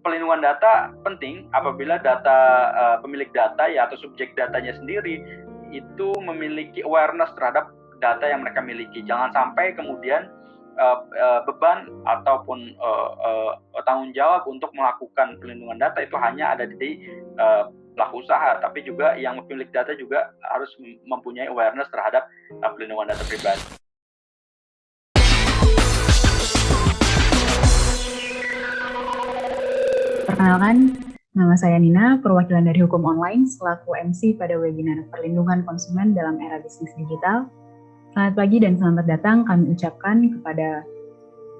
pelindungan data penting apabila data pemilik data ya atau subjek datanya sendiri itu memiliki awareness terhadap data yang mereka miliki. Jangan sampai kemudian beban ataupun tanggung jawab untuk melakukan pelindungan data itu hanya ada di pelaku usaha, tapi juga yang pemilik data juga harus mempunyai awareness terhadap pelindungan data pribadi. Perkenalkan, nama saya Nina, perwakilan dari Hukum Online selaku MC pada webinar Perlindungan Konsumen dalam Era Bisnis Digital. Selamat pagi dan selamat datang kami ucapkan kepada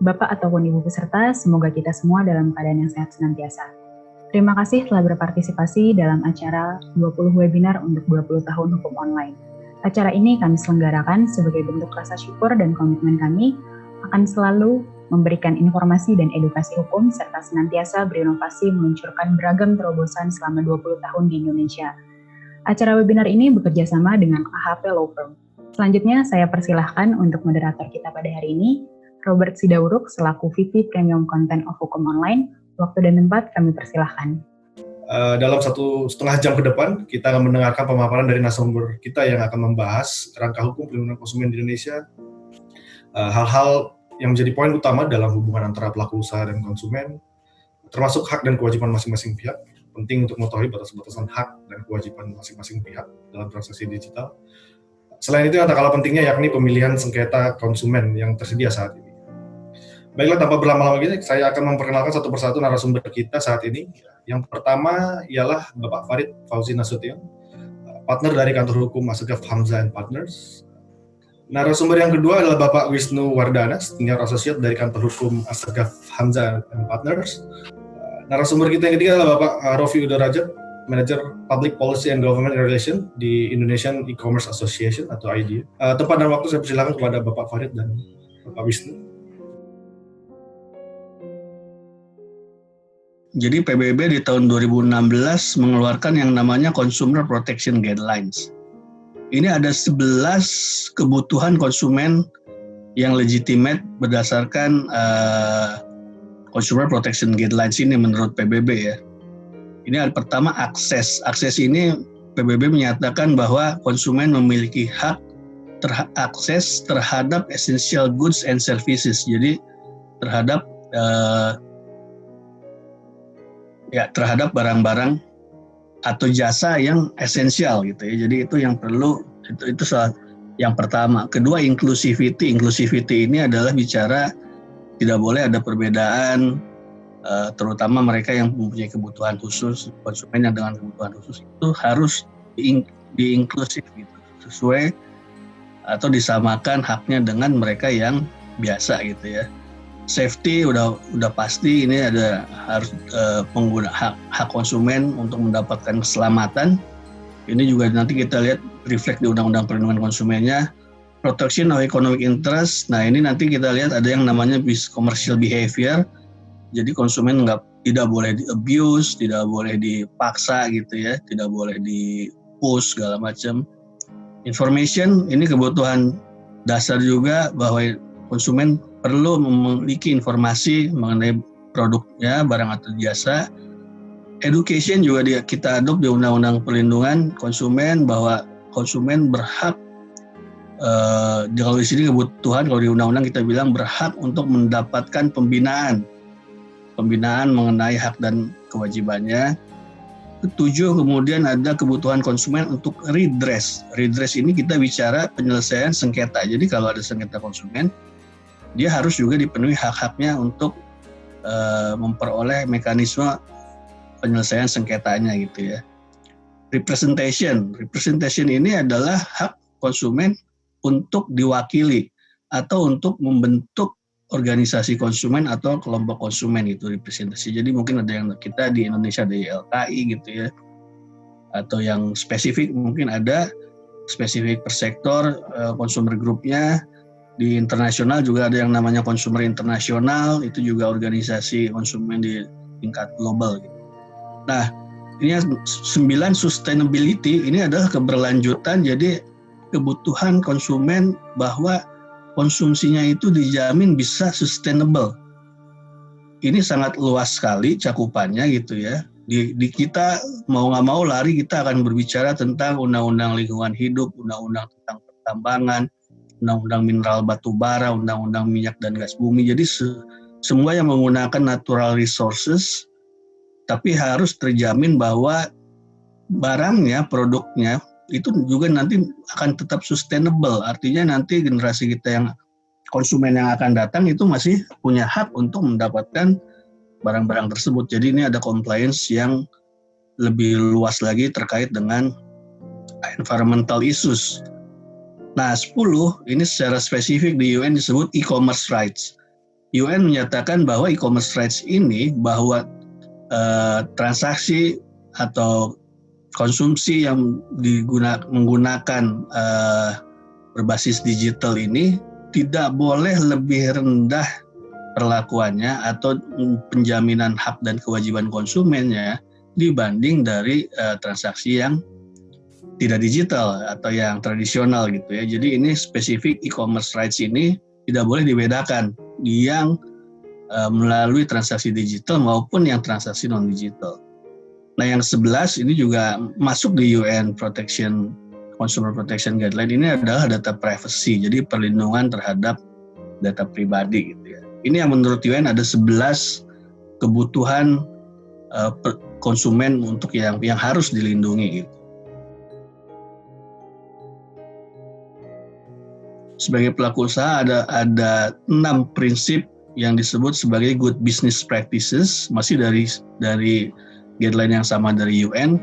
Bapak ataupun Ibu peserta, semoga kita semua dalam keadaan yang sehat senantiasa. Terima kasih telah berpartisipasi dalam acara 20 webinar untuk 20 tahun Hukum Online. Acara ini kami selenggarakan sebagai bentuk rasa syukur dan komitmen kami akan selalu memberikan informasi dan edukasi hukum serta senantiasa berinovasi meluncurkan beragam terobosan selama 20 tahun di Indonesia. Acara webinar ini bekerja sama dengan AHP Law Firm. Selanjutnya saya persilahkan untuk moderator kita pada hari ini, Robert Sidauruk selaku VP Premium Content of Hukum Online. Waktu dan tempat kami persilahkan. Dalam 1,5 jam ke depan, kita akan mendengarkan pemaparan dari narasumber kita yang akan membahas kerangka hukum pelindungan konsumen di Indonesia, hal-hal yang menjadi poin utama dalam hubungan antara pelaku usaha dan konsumen, termasuk hak dan kewajiban masing-masing pihak. Penting untuk mengetahui batas-batasan hak dan kewajiban masing-masing pihak dalam transaksi digital. Selain itu, yang tak kalah pentingnya yakni pemilihan sengketa konsumen yang tersedia saat ini. Baiklah, tanpa berlama-lama lagi, saya akan memperkenalkan satu persatu narasumber kita saat ini. Yang pertama ialah Bapak Farid Fauzi Nasution, partner dari kantor hukum Assegaf Hamzah & Partners. Narasumber yang kedua adalah Bapak Wisnu Wardana, senior associate dari kantor hukum Assegaf Hamzah & Partners. Narasumber kita yang ketiga adalah Bapak Rofi Udorajat, Manager Public Policy and Government Relation di Indonesian E-Commerce Association atau IDA. Tempat dan waktu saya persilakan kepada Bapak Farid dan Bapak Wisnu. Jadi PBB di tahun 2016 mengeluarkan yang namanya Consumer Protection Guidelines. Ini ada 11 kebutuhan konsumen yang legitimate berdasarkan Consumer Protection Guidelines ini menurut PBB ya. Ini pertama akses. Akses ini PBB menyatakan bahwa konsumen memiliki hak akses terhadap essential goods and services. Jadi terhadap terhadap barang-barang atau jasa yang esensial gitu ya. Jadi itu yang perlu, itu salah yang pertama. Kedua, inclusivity. Inclusivity ini adalah bicara tidak boleh ada perbedaan, terutama mereka yang mempunyai kebutuhan khusus, konsumen yang dengan kebutuhan khusus itu harus diinklusif gitu, sesuai atau disamakan haknya dengan mereka yang biasa gitu ya. Safety udah pasti, ini ada harus pengguna hak konsumen untuk mendapatkan keselamatan. Ini juga nanti kita lihat reflect di Undang-Undang Perlindungan Konsumennya. Protection of Economic Interest. Nah ini nanti kita lihat ada yang namanya commercial behavior. Jadi konsumen tidak boleh di-abuse, tidak boleh dipaksa gitu ya, tidak boleh di-push segala macam. Information, ini kebutuhan dasar juga bahwa konsumen perlu memiliki informasi mengenai produknya, barang atau jasa. Education juga kita adopt di Undang-Undang Perlindungan Konsumen bahwa konsumen berhak, kalau di sini kebutuhan, kalau di undang-undang kita bilang berhak untuk mendapatkan pembinaan mengenai hak dan kewajibannya. Ketujuh, kemudian ada kebutuhan konsumen untuk redress. Redress ini kita bicara penyelesaian sengketa. Jadi kalau ada sengketa konsumen, dia harus juga dipenuhi hak-haknya untuk memperoleh mekanisme penyelesaian sengketanya gitu ya. Representation ini adalah hak konsumen untuk diwakili atau untuk membentuk organisasi konsumen atau kelompok konsumen itu representasi. Jadi mungkin ada yang kita di Indonesia ada YLKI gitu ya, atau yang spesifik mungkin ada spesifik per sektor consumer groupnya. Di internasional juga ada yang namanya konsumer internasional, itu juga organisasi konsumen di tingkat global. Gitu. Nah ini 9 sustainability ini adalah keberlanjutan, jadi kebutuhan konsumen bahwa konsumsinya itu dijamin bisa sustainable. ini sangat luas sekali cakupannya gitu ya. Di kita mau nggak mau lari kita akan berbicara tentang undang-undang lingkungan hidup, undang-undang tentang pertambangan, undang-undang mineral batu bara, undang-undang minyak dan gas bumi. Jadi semua yang menggunakan natural resources, tapi harus terjamin bahwa barangnya, produknya itu juga nanti akan tetap sustainable. Artinya nanti generasi kita yang konsumen yang akan datang itu masih punya hak untuk mendapatkan barang-barang tersebut. Jadi ini ada compliance yang lebih luas lagi terkait dengan environmental issues. Nah, 10 ini secara spesifik di UN disebut e-commerce rights. UN menyatakan bahwa e-commerce rights ini bahwa transaksi atau konsumsi yang menggunakan berbasis digital ini tidak boleh lebih rendah perlakuannya atau penjaminan hak dan kewajiban konsumennya dibanding dari transaksi yang tidak digital atau yang tradisional gitu ya. Jadi ini spesifik e-commerce rights ini tidak boleh dibedakan yang melalui transaksi digital maupun yang transaksi non digital. Nah, yang 11 ini juga masuk di UN Consumer Protection Guideline, ini adalah data privacy, jadi perlindungan terhadap data pribadi gitu ya. Ini yang menurut UN ada 11 kebutuhan konsumen untuk yang harus dilindungi gitu. Sebagai pelaku usaha ada 6 prinsip yang disebut sebagai good business practices, masih dari guideline yang sama dari UN,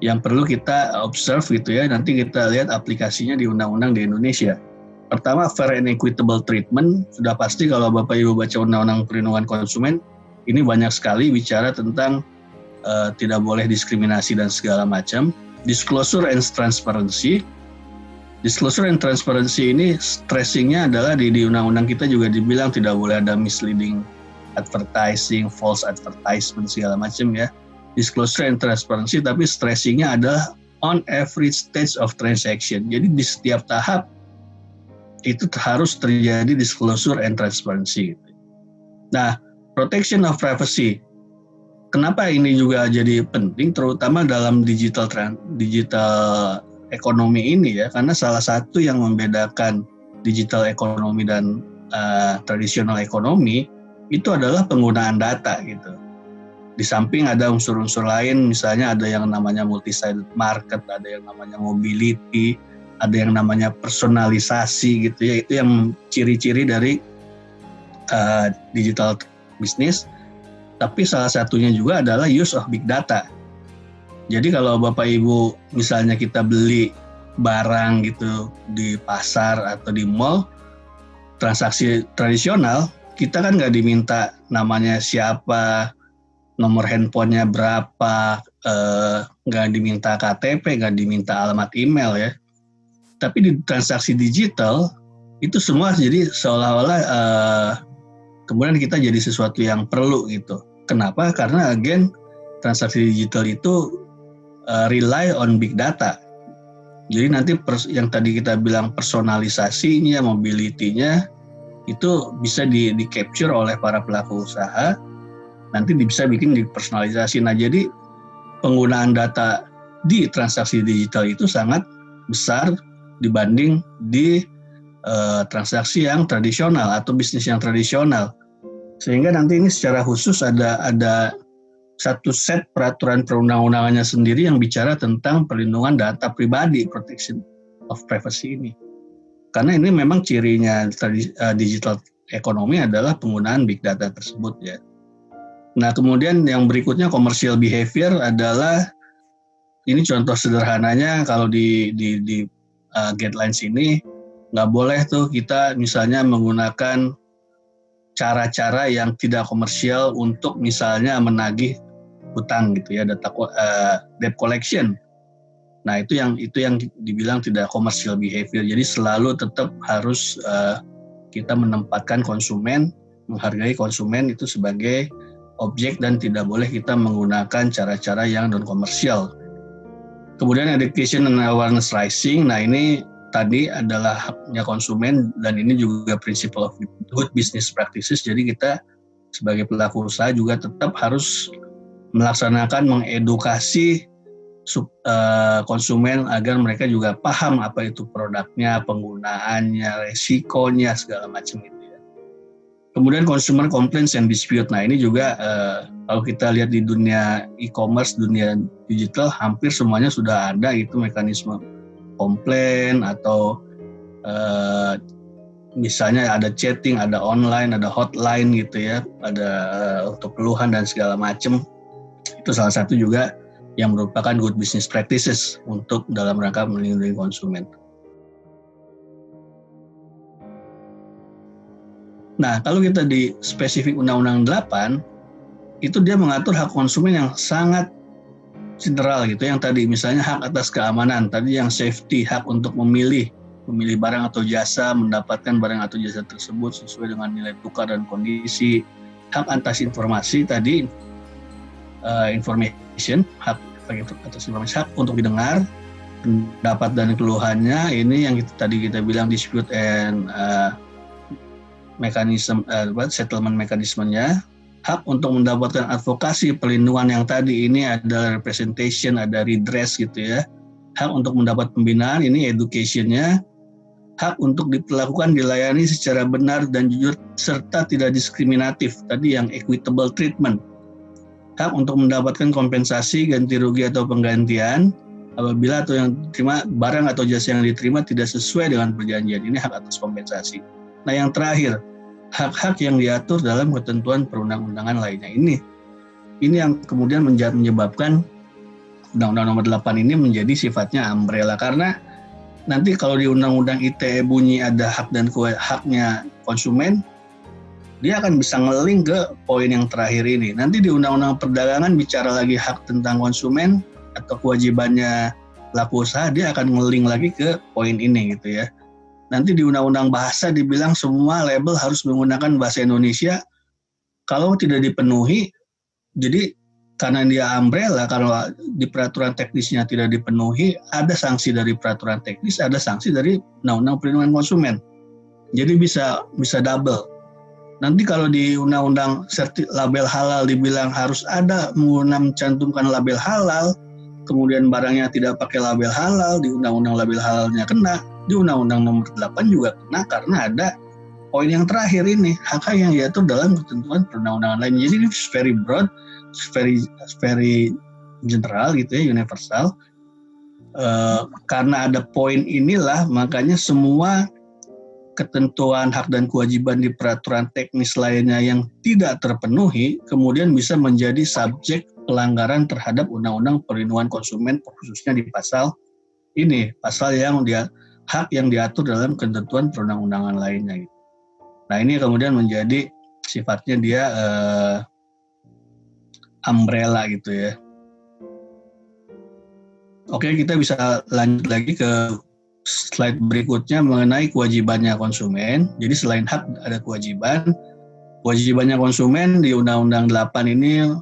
yang perlu kita observe gitu ya. Nanti kita lihat aplikasinya di undang-undang di Indonesia. Pertama, fair and equitable treatment. Sudah pasti kalau Bapak Ibu baca undang-undang perlindungan konsumen, ini banyak sekali bicara tentang tidak boleh diskriminasi dan segala macam. Disclosure and transparency. Disclosure and transparency ini stressingnya adalah di undang-undang kita juga dibilang tidak boleh ada misleading advertising, false advertisement segala macam ya. Disclosure and transparency, tapi stressingnya adalah on every stage of transaction. Jadi di setiap tahap itu harus terjadi disclosure and transparency. Nah, protection of privacy. Kenapa ini juga jadi penting, terutama dalam digital ekonomi ini ya, karena salah satu yang membedakan digital ekonomi dan tradisional ekonomi itu adalah penggunaan data gitu. Di samping ada unsur-unsur lain, misalnya ada yang namanya multi-sided market, ada yang namanya mobility, ada yang namanya personalisasi gitu ya, itu yang ciri-ciri dari digital business. Tapi salah satunya juga adalah use of big data. Jadi kalau Bapak Ibu misalnya kita beli barang gitu di pasar atau di mall, transaksi tradisional, kita kan nggak diminta namanya siapa, nomor handphonenya berapa, nggak diminta KTP, nggak diminta alamat email ya. Tapi di transaksi digital itu semua jadi seolah-olah kemudian kita jadi sesuatu yang perlu gitu. Kenapa? Karena again transaksi digital itu rely on big data. Jadi nanti yang tadi kita bilang personalisasinya, mobility-nya itu bisa di capture oleh para pelaku usaha. Nanti bisa bikin dipersonalisasi. Nah, jadi penggunaan data di transaksi digital itu sangat besar dibanding di transaksi yang tradisional atau bisnis yang tradisional. Sehingga nanti ini secara khusus ada satu set peraturan perundang-undangannya sendiri yang bicara tentang perlindungan data pribadi, protection of privacy ini. Karena ini memang cirinya digital ekonomi adalah penggunaan big data tersebut ya. Nah, kemudian yang berikutnya commercial behavior adalah, ini contoh sederhananya kalau di guidelines ini nggak boleh tuh kita misalnya menggunakan cara-cara yang tidak komersial untuk misalnya menagih hutang gitu ya, debt collection. Nah, itu yang dibilang tidak commercial behavior. Jadi selalu tetap harus kita menempatkan konsumen, menghargai konsumen itu sebagai objek dan tidak boleh kita menggunakan cara-cara yang non komersial. Kemudian education and awareness raising. Nah, ini tadi adalah haknya konsumen dan ini juga principle of good business practices. Jadi kita sebagai pelaku usaha juga tetap harus melaksanakan mengedukasi konsumen agar mereka juga paham apa itu produknya, penggunaannya, resikonya, segala macam itu ya. Kemudian consumer complaints and dispute. Nah ini juga kalau kita lihat di dunia e-commerce, dunia digital, hampir semuanya sudah ada itu mekanisme komplain atau misalnya ada chatting, ada online, ada hotline gitu ya, ada untuk keluhan dan segala macam. Itu salah satu juga yang merupakan good business practices untuk dalam rangka melindungi konsumen. Nah, kalau kita di spesifik Undang-Undang 8, itu dia mengatur hak konsumen yang sangat general gitu. Yang tadi misalnya hak atas keamanan, tadi yang safety, hak untuk memilih barang atau jasa, mendapatkan barang atau jasa tersebut sesuai dengan nilai tukar dan kondisi. Hak atas informasi tadi, information, hak atas informasi, hak untuk didengar, pendapat dan keluhannya. Ini yang tadi kita bilang dispute and settlement mekanismenya. Hak untuk mendapatkan advokasi perlindungan yang tadi ini ada representation, ada redress gitu ya. Hak untuk mendapat pembinaan, ini education-nya. Hak untuk diperlakukan, dilayani secara benar dan jujur serta tidak diskriminatif, tadi yang equitable treatment. Hak untuk mendapatkan kompensasi, ganti rugi atau penggantian apabila atau yang diterima barang atau jasa yang diterima tidak sesuai dengan perjanjian. Ini hak atas kompensasi. Nah yang terakhir, hak-hak yang diatur dalam ketentuan perundang-undangan lainnya. Ini yang kemudian menyebabkan Undang-Undang Nomor 8 ini menjadi sifatnya umbrella, karena nanti kalau di Undang-Undang ITE bunyi ada hak dan haknya konsumen, dia akan bisa ngeling ke poin yang terakhir ini. Nanti di Undang-Undang Perdagangan bicara lagi hak tentang konsumen atau kewajibannya pelaku usaha, dia akan ngeling lagi ke poin ini gitu ya. Nanti di Undang-Undang Bahasa dibilang semua label harus menggunakan bahasa Indonesia. Kalau tidak dipenuhi, jadi karena dia umbrella, kalau di peraturan teknisnya tidak dipenuhi, ada sanksi dari peraturan teknis, ada sanksi dari Undang-Undang Perlindungan Konsumen. Jadi bisa double. Nanti kalau di Undang-Undang label halal dibilang harus ada mencantumkan label halal, kemudian barangnya tidak pakai label halal, di Undang-Undang label halalnya kena, di Undang-Undang Nomor 8 juga kena karena ada poin yang terakhir ini, hak-hak yang diatur dalam ketentuan perundang-undangan lain. Jadi ini very broad, very general gitu ya, universal. Karena ada poin inilah makanya semua ketentuan hak dan kewajiban di peraturan teknis lainnya yang tidak terpenuhi kemudian bisa menjadi subjek pelanggaran terhadap Undang-Undang Perlindungan Konsumen, khususnya di pasal ini, pasal yang hak yang diatur dalam ketentuan perundang-undangan lainnya. Nah ini kemudian menjadi sifatnya dia umbrella gitu ya. Oke, kita bisa lanjut lagi ke slide berikutnya mengenai kewajibannya konsumen. Jadi selain hak ada kewajiban. Kewajibannya konsumen di Undang-Undang 8 ini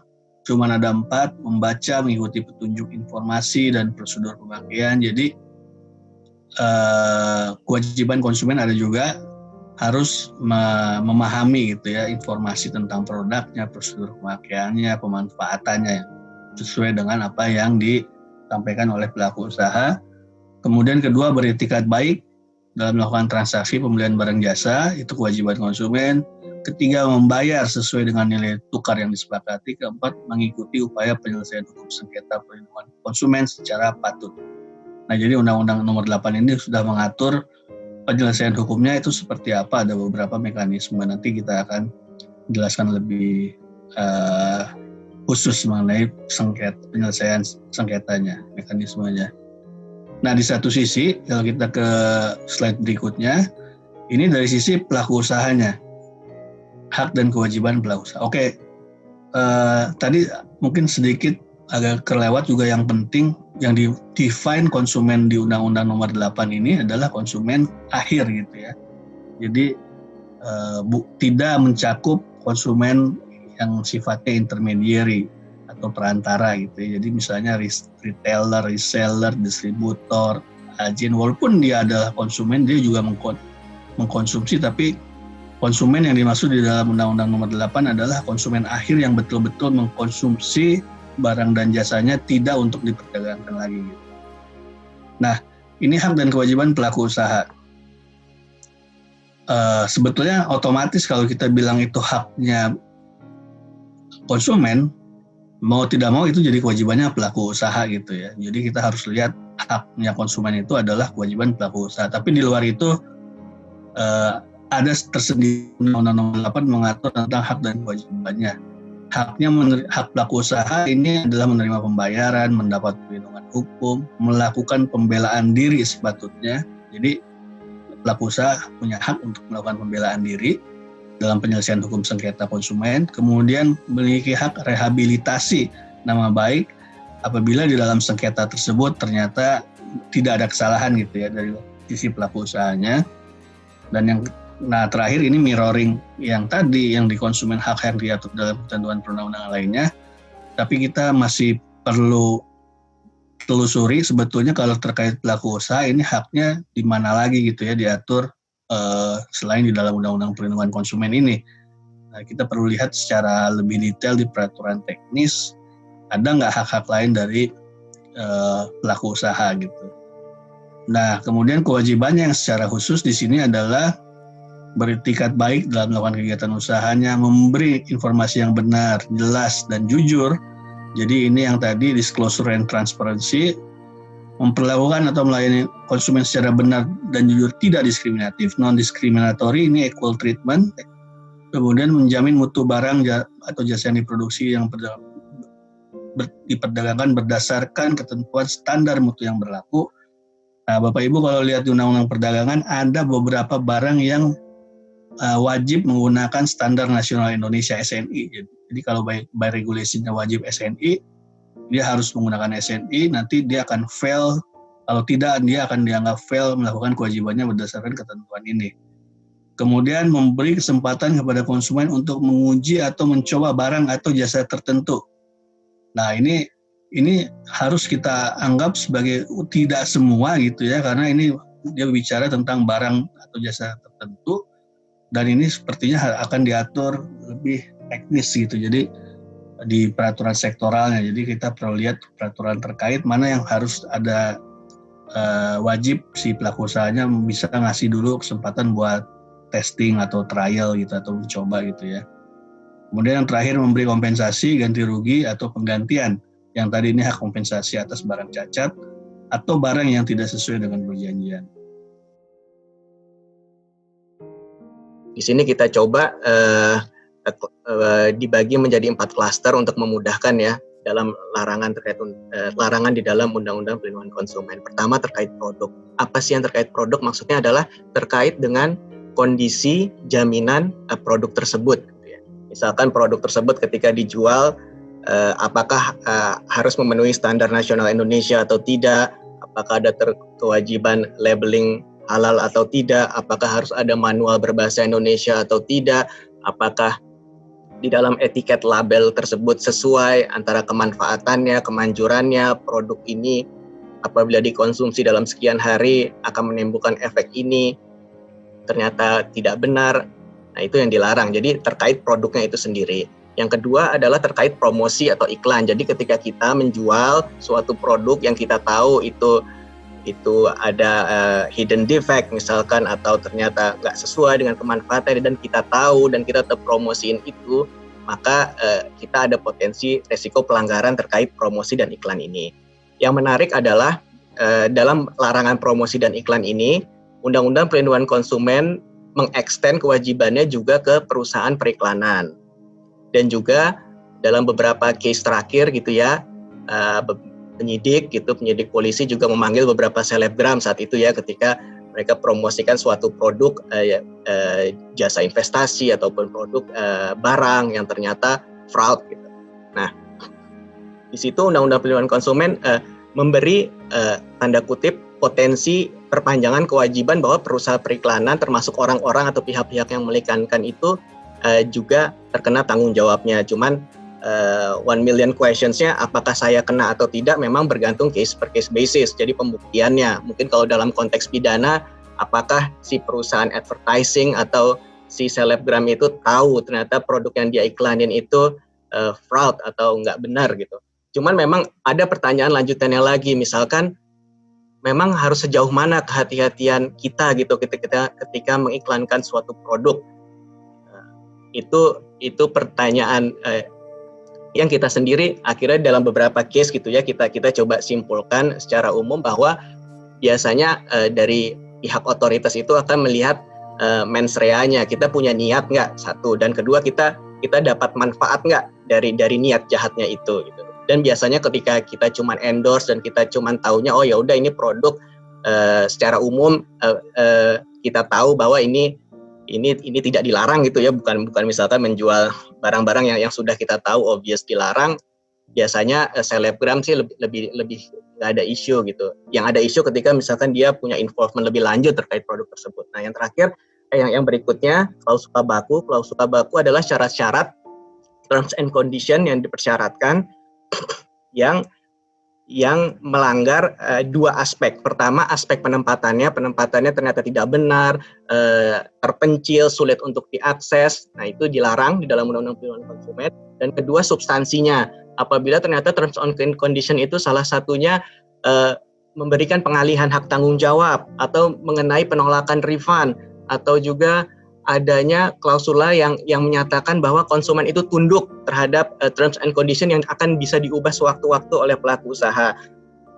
cuma ada 4, membaca, mengikuti petunjuk informasi dan prosedur pemakaian. Jadi kewajiban konsumen ada juga harus memahami gitu ya informasi tentang produknya, prosedur pemakaiannya, pemanfaatannya sesuai dengan apa yang disampaikan oleh pelaku usaha. Kemudian kedua, beretikat baik dalam melakukan transaksi pembelian barang jasa, itu kewajiban konsumen. Ketiga, membayar sesuai dengan nilai tukar yang disepakati. Keempat, mengikuti upaya penyelesaian hukum sengketa perlindungan konsumen secara patut. Nah, jadi Undang-Undang Nomor 8 ini sudah mengatur penyelesaian hukumnya itu seperti apa, ada beberapa mekanisme. Nanti kita akan jelaskan lebih khusus mengenai penyelesaian sengketanya, mekanismenya. Nah, di satu sisi, kalau kita ke slide berikutnya, ini dari sisi pelaku usahanya, hak dan kewajiban pelaku usaha. Oke, tadi mungkin sedikit agak kelewat juga yang penting, yang di-define konsumen di Undang-Undang Nomor 8 ini adalah konsumen akhir gitu ya. Jadi tidak mencakup konsumen yang sifatnya intermediary atau perantara gitu ya. Jadi misalnya retailer, reseller, distributor, agen, walaupun dia adalah konsumen, dia juga mengkonsumsi, tapi konsumen yang dimaksud di dalam Undang-Undang Nomor 8 adalah konsumen akhir yang betul-betul mengkonsumsi barang dan jasanya tidak untuk diperdagangkan lagi. Nah, ini hak dan kewajiban pelaku usaha. Sebetulnya otomatis kalau kita bilang itu haknya konsumen, mau tidak mau itu jadi kewajibannya pelaku usaha gitu ya. Jadi kita harus lihat haknya konsumen itu adalah kewajiban pelaku usaha. Tapi di luar itu ada tersendiri Undang-Undang Nomor 8 mengatur tentang hak dan kewajibannya. Hak pelaku usaha ini adalah menerima pembayaran, mendapat perlindungan hukum, melakukan pembelaan diri sepatutnya. Jadi pelaku usaha punya hak untuk melakukan pembelaan diri dalam penyelesaian hukum sengketa konsumen, kemudian memiliki hak rehabilitasi nama baik apabila di dalam sengketa tersebut ternyata tidak ada kesalahan gitu ya dari sisi pelaku usahanya. Dan yang terakhir ini mirroring yang tadi yang di konsumen hak yang diatur dalam ketentuan perundang-undangan lainnya, tapi kita masih perlu telusuri sebetulnya kalau terkait pelaku usaha ini haknya di mana lagi gitu ya diatur selain di dalam Undang-Undang Perlindungan Konsumen ini. Nah, kita perlu lihat secara lebih detail di peraturan teknis ada nggak hak-hak lain dari pelaku usaha gitu. Nah, kemudian kewajibannya yang secara khusus di sini adalah beretikat baik dalam melakukan kegiatan usahanya, memberi informasi yang benar, jelas, dan jujur. Jadi ini yang tadi disclosure and transparency, memperlakukan atau melayani konsumen secara benar dan jujur, tidak diskriminatif, non-diskriminatory, ini equal treatment. Kemudian menjamin mutu barang atau jasa yang diproduksi yang diperdagangkan berdasarkan ketentuan standar mutu yang berlaku. Nah, Bapak Ibu kalau lihat di Undang-Undang Perdagangan ada beberapa barang yang wajib menggunakan standar nasional Indonesia SNI. Jadi kalau by regulation-nya wajib SNI, dia harus menggunakan SNI, nanti dia akan fail, kalau tidak dia akan dianggap fail melakukan kewajibannya berdasarkan ketentuan ini. Kemudian memberi kesempatan kepada konsumen untuk menguji atau mencoba barang atau jasa tertentu. Nah ini harus kita anggap sebagai tidak semua gitu ya, karena ini dia bicara tentang barang atau jasa tertentu, dan ini sepertinya akan diatur lebih teknis gitu, jadi di peraturan sektoralnya. Jadi kita perlu lihat peraturan terkait mana yang harus ada wajib si pelaku usahanya bisa ngasih dulu kesempatan buat testing atau trial gitu atau mencoba gitu ya. Kemudian yang terakhir memberi kompensasi, ganti rugi atau penggantian. Yang tadi ini hak kompensasi atas barang cacat atau barang yang tidak sesuai dengan perjanjian. Di sini kita coba dibagi menjadi 4 klaster untuk memudahkan ya dalam larangan di dalam Undang-Undang Perlindungan Konsumen. Pertama terkait produk. Apa sih yang terkait produk? Maksudnya adalah terkait dengan kondisi jaminan produk tersebut. Misalkan produk tersebut ketika dijual, apakah harus memenuhi standar nasional Indonesia atau tidak? Apakah ada kewajiban labeling halal atau tidak? Apakah harus ada manual berbahasa Indonesia atau tidak? Apakah di dalam etiket label tersebut sesuai antara kemanfaatannya, kemanjurannya, produk ini apabila dikonsumsi dalam sekian hari akan menimbulkan efek ini, ternyata tidak benar. Nah, itu yang dilarang. Jadi terkait produknya itu sendiri. Yang kedua adalah terkait promosi atau iklan. Jadi ketika kita menjual suatu produk yang kita tahu itu ada hidden defect misalkan, atau ternyata nggak sesuai dengan kemanfaatan dan kita tahu dan kita tetap promosiin itu, maka kita ada potensi resiko pelanggaran terkait promosi dan iklan ini. Yang menarik adalah dalam larangan promosi dan iklan ini, Undang-Undang Perlindungan Konsumen mengekstend kewajibannya juga ke perusahaan periklanan. Dan juga dalam beberapa case terakhir gitu ya, penyidik polisi juga memanggil beberapa selebgram saat itu ya, ketika mereka promosikan suatu produk jasa investasi ataupun produk barang yang ternyata fraud gitu. Nah, di situ Undang-Undang Perlindungan Konsumen memberi tanda kutip potensi perpanjangan kewajiban bahwa perusahaan periklanan termasuk orang-orang atau pihak-pihak yang mengiklankan itu juga terkena tanggung jawabnya. Cuman 1 million questions-nya apakah saya kena atau tidak memang bergantung case per case basis. Jadi pembuktiannya mungkin kalau dalam konteks pidana, apakah si perusahaan advertising atau si selebgram itu tahu ternyata produk yang dia iklanin itu fraud atau nggak benar gitu. Cuman memang ada pertanyaan lanjutannya lagi, misalkan memang harus sejauh mana kehati-hatian kita gitu ketika mengiklankan suatu produk. Itu pertanyaan yang kita sendiri akhirnya dalam beberapa case gitu ya kita coba simpulkan secara umum bahwa biasanya dari pihak otoritas itu akan melihat mens rea-nya, kita punya niat nggak, satu, dan kedua kita dapat manfaat nggak dari niat jahatnya itu gitu. Dan biasanya ketika kita cuman endorse dan kita cuman taunya oh ya udah ini produk secara umum kita tahu bahwa ini tidak dilarang gitu ya, bukan misalkan menjual barang-barang yang sudah kita tahu obvious dilarang. Biasanya selebgram sih lebih nggak ada isu gitu. Yang ada isu ketika misalkan dia punya involvement lebih lanjut terkait produk tersebut. Nah yang terakhir yang berikutnya klausul baku. Klausul baku adalah syarat-syarat terms and condition yang dipersyaratkan yang melanggar dua aspek. Pertama, aspek penempatannya ternyata tidak benar, terpencil, sulit untuk diakses. Nah, itu dilarang di dalam Undang-Undang Perlindungan Konsumen. Dan kedua, substansinya. Apabila ternyata terms and condition itu salah satunya memberikan pengalihan hak tanggung jawab atau mengenai penolakan refund atau juga adanya klausula yang menyatakan bahwa konsumen itu tunduk terhadap terms and condition yang akan bisa diubah sewaktu-waktu oleh pelaku usaha.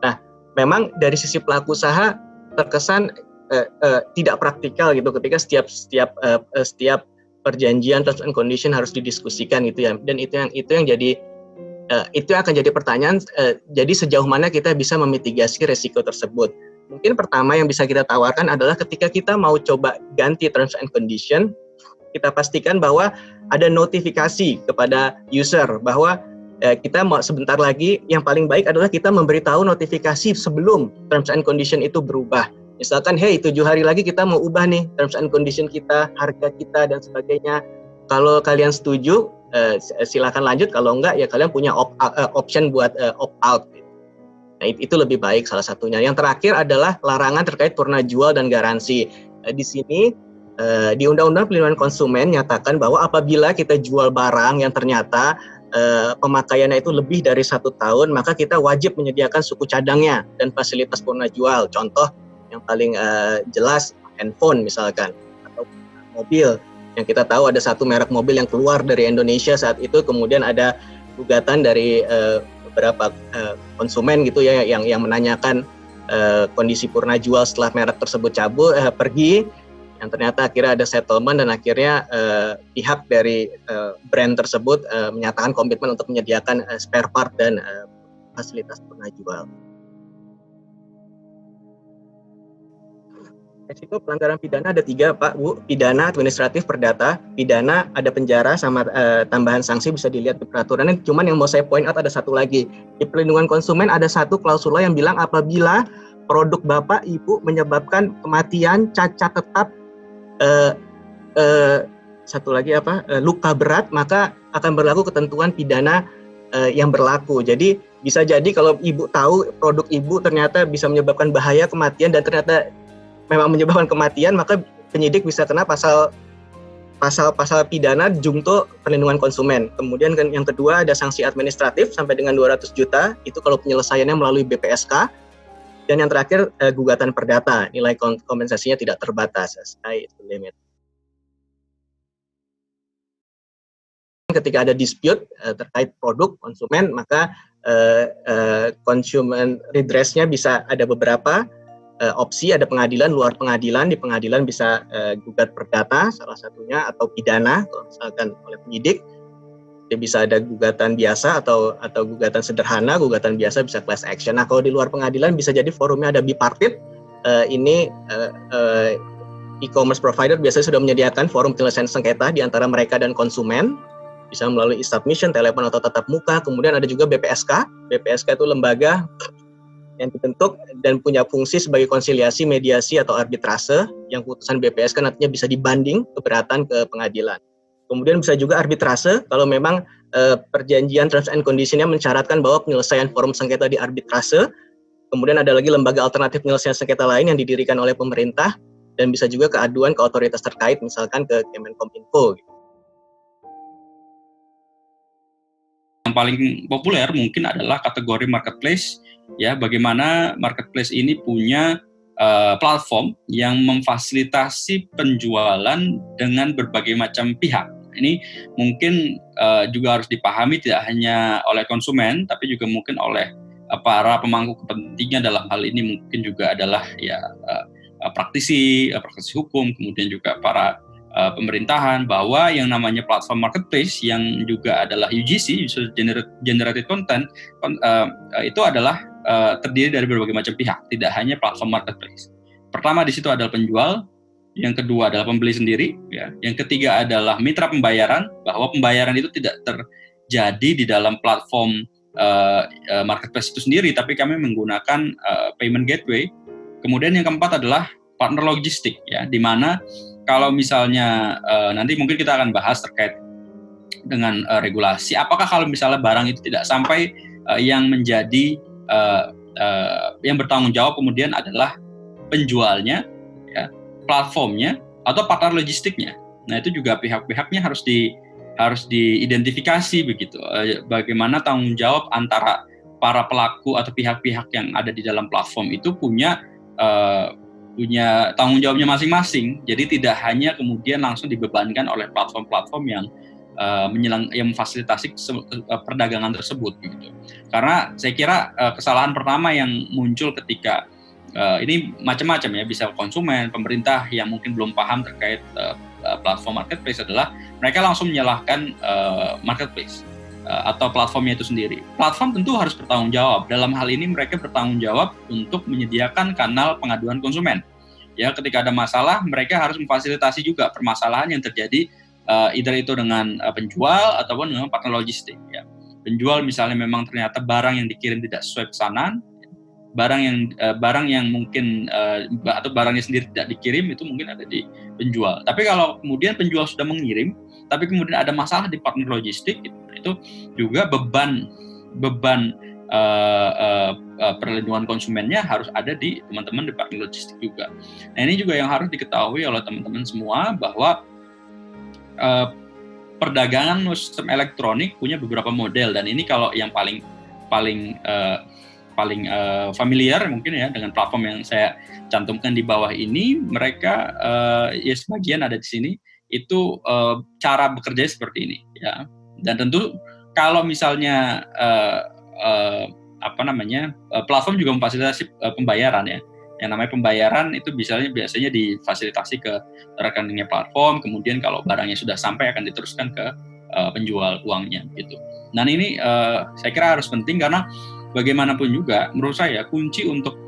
Nah, memang dari sisi pelaku usaha terkesan tidak praktikal gitu ketika setiap perjanjian terms and condition harus didiskusikan gitu ya. Dan itu yang jadi itu akan jadi pertanyaan. Jadi sejauh mana kita bisa memitigasi resiko tersebut? Mungkin pertama yang bisa kita tawarkan adalah ketika kita mau coba ganti terms and condition, kita pastikan bahwa ada notifikasi kepada user bahwa kita mau sebentar lagi, yang paling baik adalah kita memberitahu notifikasi sebelum terms and condition itu berubah. Misalkan, hey 7 hari lagi kita mau ubah nih terms and condition kita, harga kita dan sebagainya. Kalau kalian setuju, silakan lanjut. Kalau enggak, ya kalian punya option buat opt out. Nah, itu lebih baik salah satunya. Yang terakhir adalah larangan terkait purna jual dan garansi. Di sini di Undang-Undang Perlindungan Konsumen nyatakan bahwa apabila kita jual barang yang ternyata pemakaiannya itu lebih dari 1 tahun, maka kita wajib menyediakan suku cadangnya dan fasilitas purna jual. Contoh yang paling jelas handphone misalkan, atau mobil. Yang kita tahu ada satu merek mobil yang keluar dari Indonesia saat itu, kemudian ada gugatan dari beberapa konsumen gitu ya yang menanyakan kondisi purna jual setelah merek tersebut pergi, yang ternyata akhirnya ada settlement dan akhirnya pihak dari brand tersebut menyatakan komitmen untuk menyediakan spare part dan fasilitas purna jual. Resiko pelanggaran pidana ada 3, Pak, Bu. Pidana, administratif, perdata. Pidana ada penjara sama tambahan sanksi, bisa dilihat di peraturannya. Cuman yang mau saya point out ada satu lagi. Di perlindungan konsumen ada satu klausula yang bilang apabila produk Bapak Ibu menyebabkan kematian, cacat tetap, satu lagi luka berat, maka akan berlaku ketentuan pidana yang berlaku. Jadi bisa jadi kalau Ibu tahu produk Ibu ternyata bisa menyebabkan bahaya kematian dan ternyata memang menyebabkan kematian, maka penyidik bisa kena pasal pidana jungto perlindungan konsumen. Kemudian yang kedua ada sanksi administratif sampai dengan 200 juta, itu kalau penyelesaiannya melalui BPSK. Dan yang terakhir gugatan perdata, nilai kompensasinya tidak terbatas, sky is the limit. Ketika ada dispute terkait produk konsumen, maka consumer redress-nya bisa ada beberapa opsi, ada pengadilan, luar pengadilan. Di pengadilan bisa gugat perdata salah satunya, atau pidana kalau misalkan oleh penyidik. Dia bisa ada gugatan biasa atau gugatan sederhana. Gugatan biasa bisa class action. Nah, kalau di luar pengadilan bisa jadi forumnya ada bipartit. Ini e-commerce provider biasanya sudah menyediakan forum penyelesaian sengketa di antara mereka dan konsumen. Bisa melalui e-submission, telepon atau tatap muka. Kemudian ada juga BPSK. BPSK itu lembaga yang dibentuk dan punya fungsi sebagai konsiliasi, mediasi, atau arbitrase, yang putusan BPSK nantinya bisa dibanding keberatan ke pengadilan. Kemudian bisa juga arbitrase kalau memang perjanjian terms and condition-nya mensyaratkan bahwa penyelesaian forum sengketa di arbitrase. Kemudian ada lagi lembaga alternatif penyelesaian sengketa lain yang didirikan oleh pemerintah. dan bisa juga keaduan ke otoritas terkait, misalkan ke Kemenkominfo. Yang paling populer mungkin adalah kategori marketplace, ya, bagaimana marketplace ini punya platform yang memfasilitasi penjualan dengan berbagai macam pihak. Ini mungkin juga harus dipahami tidak hanya oleh konsumen, tapi juga mungkin oleh para pemangku kepentingan. Dalam hal ini mungkin juga adalah ya praktisi hukum, kemudian juga para pemerintahan, bahwa yang namanya platform marketplace yang juga adalah UGC, User Generated Content, itu adalah terdiri dari berbagai macam pihak, tidak hanya platform marketplace. Pertama di situ adalah penjual, yang kedua adalah pembeli sendiri, ya. Yang ketiga adalah mitra pembayaran, bahwa pembayaran itu tidak terjadi di dalam platform marketplace itu sendiri, tapi kami menggunakan payment gateway. Kemudian yang keempat adalah partner logistik, ya, di mana kalau misalnya nanti mungkin kita akan bahas terkait dengan regulasi, apakah kalau misalnya barang itu tidak sampai yang menjadi yang bertanggung jawab kemudian adalah penjualnya, ya, platformnya, atau partner logistiknya. Nah, itu juga pihak-pihaknya harus diidentifikasi begitu. Bagaimana tanggung jawab antara para pelaku atau pihak-pihak yang ada di dalam platform itu punya tanggung jawabnya masing-masing. Jadi tidak hanya kemudian langsung dibebankan oleh platform-platform yang memfasilitasi perdagangan tersebut gitu. Karena saya kira kesalahan pertama yang muncul ketika ini macam-macam, ya, bisa konsumen, pemerintah yang mungkin belum paham terkait platform marketplace adalah mereka langsung menyalahkan marketplace atau platformnya itu sendiri. Platform tentu harus bertanggung jawab. Dalam hal ini mereka bertanggung jawab untuk menyediakan kanal pengaduan konsumen. Ya, ketika ada masalah mereka harus memfasilitasi juga permasalahan yang terjadi, either itu dengan penjual ataupun dengan partner logistik, ya. Penjual misalnya memang ternyata barang yang dikirim tidak sesuai pesanan, barang yang mungkin atau barangnya sendiri tidak dikirim, itu mungkin ada di penjual. Tapi kalau kemudian penjual sudah mengirim, tapi kemudian ada masalah di partner logistik, itu juga beban perlindungan konsumennya harus ada di teman-teman di partner logistik juga. Nah, ini juga yang harus diketahui oleh teman-teman semua, bahwa perdagangan sistem elektronik punya beberapa model, dan ini kalau yang paling familiar mungkin, ya, dengan platform yang saya cantumkan di bawah ini, mereka ya sebagian ada di sini, itu cara bekerja seperti ini, ya. Dan tentu kalau misalnya platform juga memfasilitasi pembayaran, ya. Yang namanya pembayaran itu biasanya difasilitasi ke rekeningnya platform, kemudian kalau barangnya sudah sampai akan diteruskan ke penjual uangnya gitu. Nah, ini saya kira harus penting, karena bagaimanapun juga menurut saya kunci untuk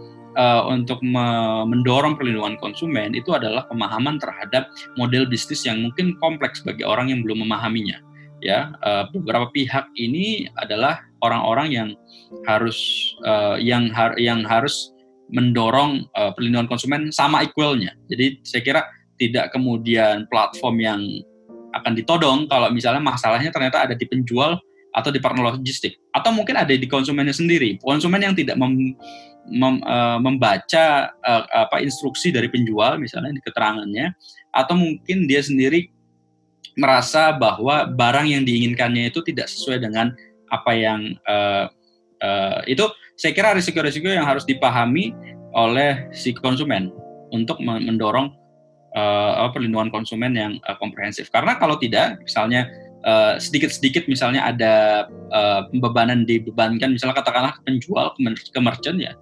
mendorong perlindungan konsumen itu adalah pemahaman terhadap model bisnis yang mungkin kompleks bagi orang yang belum memahaminya, ya. Beberapa pihak ini adalah orang-orang yang harus mendorong perlindungan konsumen sama equalnya. Jadi saya kira tidak kemudian platform yang akan ditodong kalau misalnya masalahnya ternyata ada di penjual atau di partner logistik, atau mungkin ada di konsumennya sendiri, konsumen yang tidak membaca instruksi dari penjual misalnya di keterangannya, atau mungkin dia sendiri merasa bahwa barang yang diinginkannya itu tidak sesuai dengan apa yang itu saya kira risiko-risiko yang harus dipahami oleh si konsumen untuk mendorong perlindungan konsumen yang komprehensif. Karena kalau tidak, misalnya sedikit-sedikit misalnya ada pembebanan dibebankan, misalnya katakanlah ke penjual, ke merchant, ya,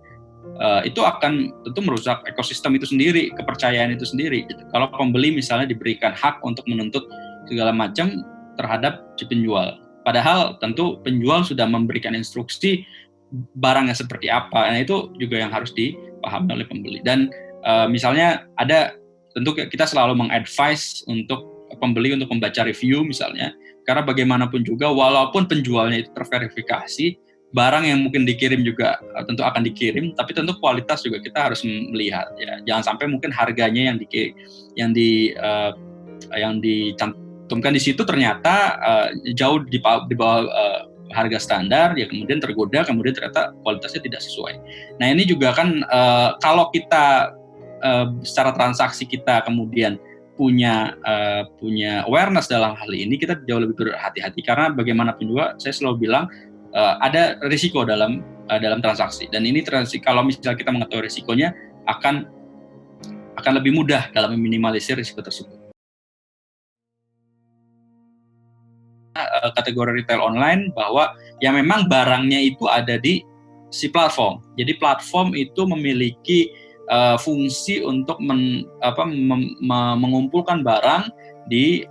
itu akan tentu merusak ekosistem itu sendiri, kepercayaan itu sendiri. Gitu. Kalau pembeli misalnya diberikan hak untuk menuntut segala macam terhadap si penjual, padahal tentu penjual sudah memberikan instruksi barangnya seperti apa. Nah, itu juga yang harus dipahami oleh pembeli. Dan misalnya ada, tentu kita selalu mengadvise untuk pembeli untuk membaca review misalnya, karena bagaimanapun juga walaupun penjualnya itu terverifikasi, barang yang mungkin dikirim juga tentu akan dikirim, tapi tentu kualitas juga kita harus melihat, ya. Jangan sampai mungkin harganya yang dicantumkan di situ ternyata jauh di bawah harga standar, ya, kemudian tergoda, kemudian ternyata kualitasnya tidak sesuai. Nah, ini juga kan kalau kita secara transaksi kita kemudian punya awareness dalam hal ini, kita jauh lebih berhati-hati karena bagaimanapun juga saya selalu bilang ada risiko dalam transaksi, dan ini kalau misalnya kita mengetahui risikonya akan lebih mudah dalam meminimalisir risiko tersebut. Kategori retail online bahwa yang memang barangnya itu ada di si platform. Jadi platform itu memiliki fungsi untuk mengumpulkan barang di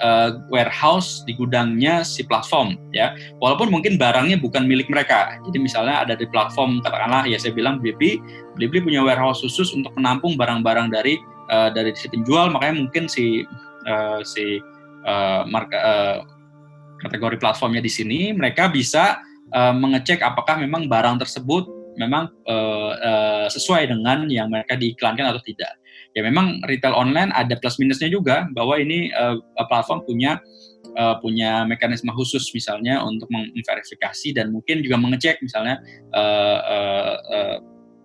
warehouse, di gudangnya si platform, ya. Walaupun mungkin barangnya bukan milik mereka. Jadi misalnya ada di platform, katakanlah ya saya bilang Blibli punya warehouse khusus untuk menampung barang-barang dari si penjual, makanya mungkin kategori platformnya di sini mereka bisa mengecek apakah memang barang tersebut memang sesuai dengan yang mereka diiklankan atau tidak. Ya memang retail online ada plus minusnya juga, bahwa ini platform punya mekanisme khusus misalnya untuk memverifikasi dan mungkin juga mengecek misalnya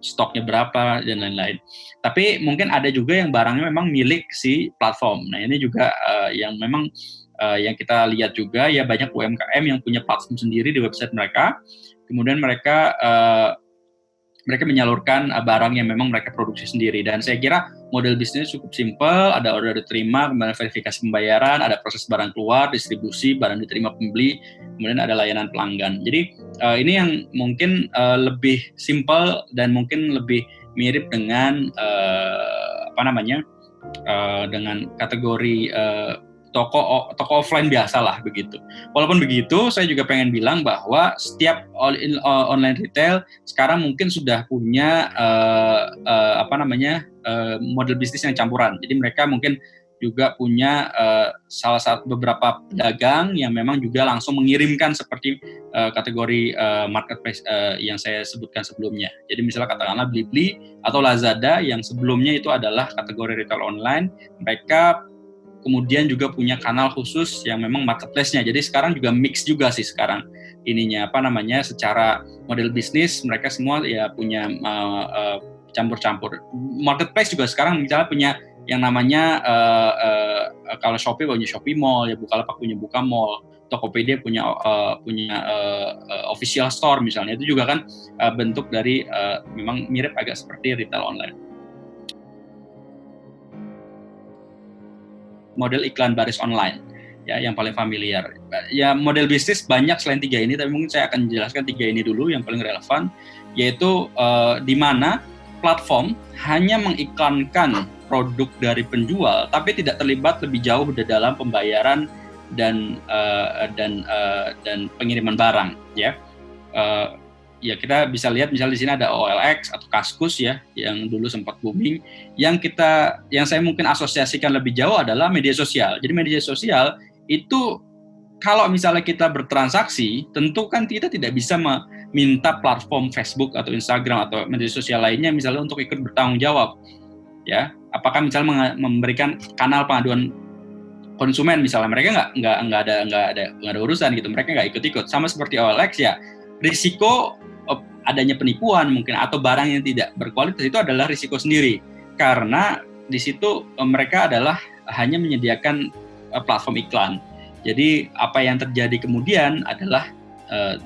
stoknya berapa dan lain-lain. Tapi mungkin ada juga yang barangnya memang milik si platform. Nah ini juga yang memang yang kita lihat juga, ya banyak UMKM yang punya platform sendiri di website mereka, kemudian mereka menyalurkan barang yang memang mereka produksi sendiri. Dan saya kira model bisnis cukup simpel, ada order diterima, kemudian verifikasi pembayaran, ada proses barang keluar, distribusi, barang diterima pembeli, kemudian ada layanan pelanggan. Jadi ini yang mungkin lebih simpel dan mungkin lebih mirip dengan dengan kategori toko offline biasa lah begitu. Walaupun begitu, saya juga pengen bilang bahwa setiap online retail sekarang mungkin sudah punya model bisnis yang campuran. Jadi mereka mungkin juga punya salah satu beberapa pedagang yang memang juga langsung mengirimkan seperti kategori marketplace yang saya sebutkan sebelumnya. Jadi misalnya katakanlah Blibli atau Lazada yang sebelumnya itu adalah kategori retail online, mereka kemudian juga punya kanal khusus yang memang marketplace-nya. Jadi sekarang juga mix juga sih sekarang ininya secara model bisnis mereka semua ya punya campur-campur. Marketplace juga sekarang misalnya punya yang namanya kalau Shopee punya Shopee Mall, ya Bukalapak punya Buka Mall, Tokopedia punya official store misalnya. Itu juga kan bentuk dari memang mirip agak seperti retail online. Model iklan baris online, ya yang paling familiar. Ya model bisnis banyak selain 3 ini, tapi mungkin saya akan jelaskan 3 ini dulu yang paling relevan, yaitu di mana platform hanya mengiklankan produk dari penjual, tapi tidak terlibat lebih jauh di dalam pembayaran dan pengiriman barang, ya. Ya kita bisa lihat misalnya di sini ada OLX atau Kaskus ya yang dulu sempat booming. Yang saya mungkin asosiasikan lebih jauh adalah media sosial. Jadi media sosial itu kalau misalnya kita bertransaksi, tentu kan kita tidak bisa meminta platform Facebook atau Instagram atau media sosial lainnya misalnya untuk ikut bertanggung jawab. Ya, apakah misalnya memberikan kanal pengaduan konsumen misalnya, mereka nggak ada urusan gitu, mereka nggak ikut-ikut. Sama seperti OLX ya, risiko adanya penipuan mungkin atau barang yang tidak berkualitas itu adalah risiko sendiri, karena di situ mereka adalah hanya menyediakan platform iklan. Jadi apa yang terjadi kemudian adalah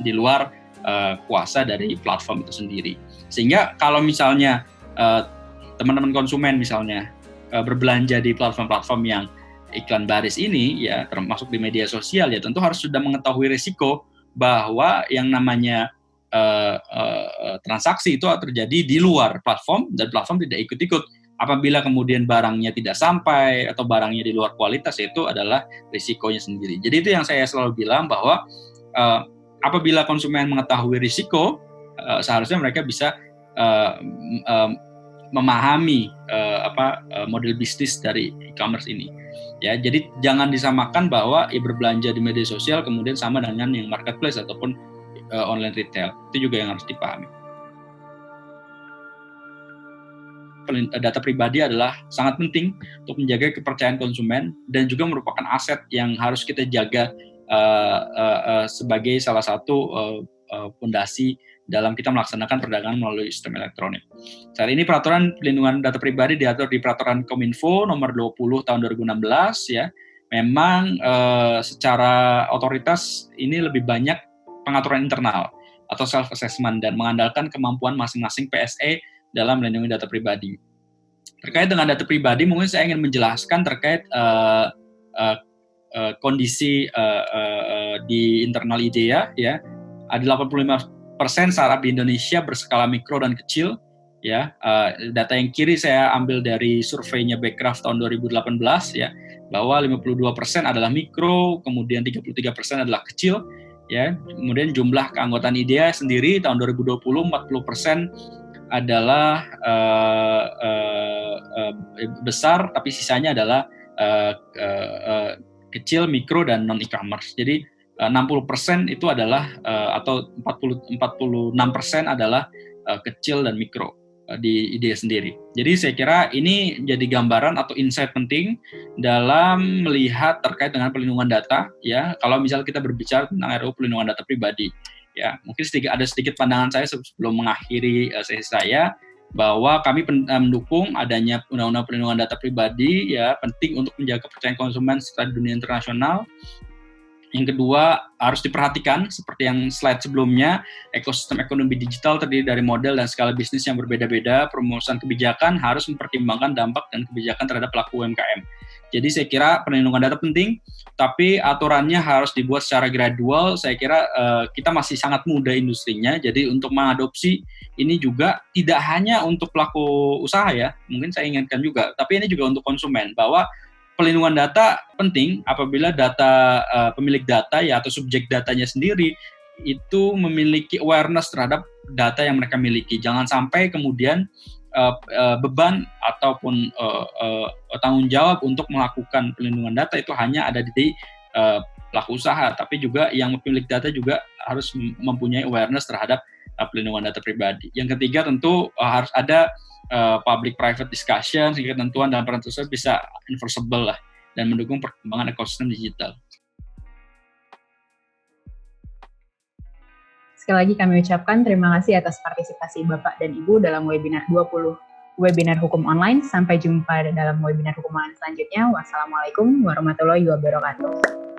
di luar kuasa dari platform itu sendiri. Sehingga kalau misalnya teman-teman konsumen misalnya berbelanja di platform-platform yang iklan baris ini, ya termasuk di media sosial, ya tentu harus sudah mengetahui risiko bahwa yang namanya transaksi itu terjadi di luar platform dan platform tidak ikut-ikut. Apabila kemudian barangnya tidak sampai atau barangnya di luar kualitas, itu adalah risikonya sendiri. Jadi itu yang saya selalu bilang bahwa apabila konsumen mengetahui risiko, seharusnya mereka bisa memahami model bisnis dari e-commerce ini. Ya, jadi jangan disamakan bahwa berbelanja di media sosial kemudian sama dengan yang marketplace ataupun online retail. Itu juga yang harus dipahami. Data pribadi adalah sangat penting untuk menjaga kepercayaan konsumen dan juga merupakan aset yang harus kita jaga sebagai salah satu fondasi dalam kita melaksanakan perdagangan melalui sistem elektronik. Saat ini peraturan pelindungan data pribadi diatur di Peraturan Kominfo nomor 20 tahun 2016 ya. Memang secara otoritas ini lebih banyak pengaturan internal atau self assessment dan mengandalkan kemampuan masing-masing PSE dalam melindungi data pribadi. Terkait dengan data pribadi, mungkin saya ingin menjelaskan terkait kondisi di internal IDEA ya. Ada 85% startup di Indonesia berskala mikro dan kecil ya. Data yang kiri saya ambil dari surveinya Backcraft tahun 2018 ya, bahwa 52% adalah mikro, kemudian 33% adalah kecil ya. Kemudian jumlah keanggotaan IDEA sendiri tahun 2020 40% adalah besar, tapi sisanya adalah kecil, mikro, dan non e-commerce. Jadi 60% itu adalah atau 46% adalah kecil dan mikro di IDEA sendiri. Jadi saya kira ini jadi gambaran atau insight penting dalam melihat terkait dengan perlindungan data ya. Kalau misalnya kita berbicara tentang RUU perlindungan data pribadi ya, mungkin ada sedikit pandangan saya sebelum mengakhiri sesi saya, bahwa kami mendukung adanya undang-undang perlindungan data pribadi ya, penting untuk menjaga kepercayaan konsumen serta dunia internasional. Yang kedua, harus diperhatikan seperti yang slide sebelumnya, ekosistem ekonomi digital terdiri dari model dan skala bisnis yang berbeda-beda. Perumusan kebijakan harus mempertimbangkan dampak dan kebijakan terhadap pelaku UMKM. Jadi saya kira perlindungan data penting, tapi aturannya harus dibuat secara gradual. Saya kira kita masih sangat muda industrinya, jadi untuk mengadopsi ini juga tidak hanya untuk pelaku usaha ya, mungkin saya ingatkan juga, tapi ini juga untuk konsumen, bahwa pelindungan data penting apabila data pemilik data ya atau subjek datanya sendiri itu memiliki awareness terhadap data yang mereka miliki. Jangan sampai kemudian beban ataupun tanggung jawab untuk melakukan pelindungan data itu hanya ada di pelaku usaha, tapi juga yang pemilik data juga harus mempunyai awareness terhadap pelindungan data pribadi. Yang ketiga tentu harus ada public-private discussion sehingga ketentuan dalam peraturan tersebut bisa enforceable lah dan mendukung perkembangan ekosistem digital. Sekali lagi kami ucapkan terima kasih atas partisipasi Bapak dan Ibu dalam webinar 20 webinar hukum online. Sampai jumpa dalam webinar hukum online selanjutnya. Wassalamualaikum warahmatullahi wabarakatuh.